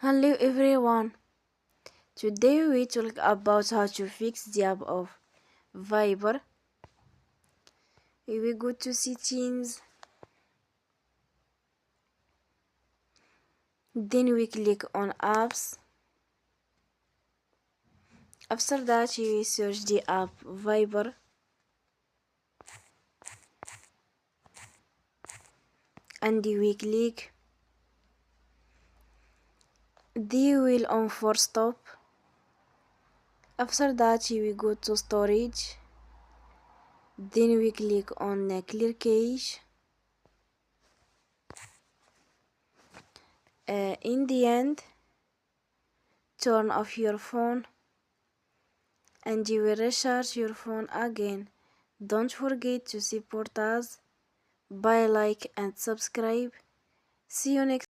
Hello everyone. Today we talk about how to fix the app of Viber. We go to settings, then we click on apps. After that we search the app Viber and we click the wheel on for stop. After that we go to storage, then we click on clear cache. In the end, turn off your phone and you will recharge your phone again. Don't forget to support us by like and subscribe. See you next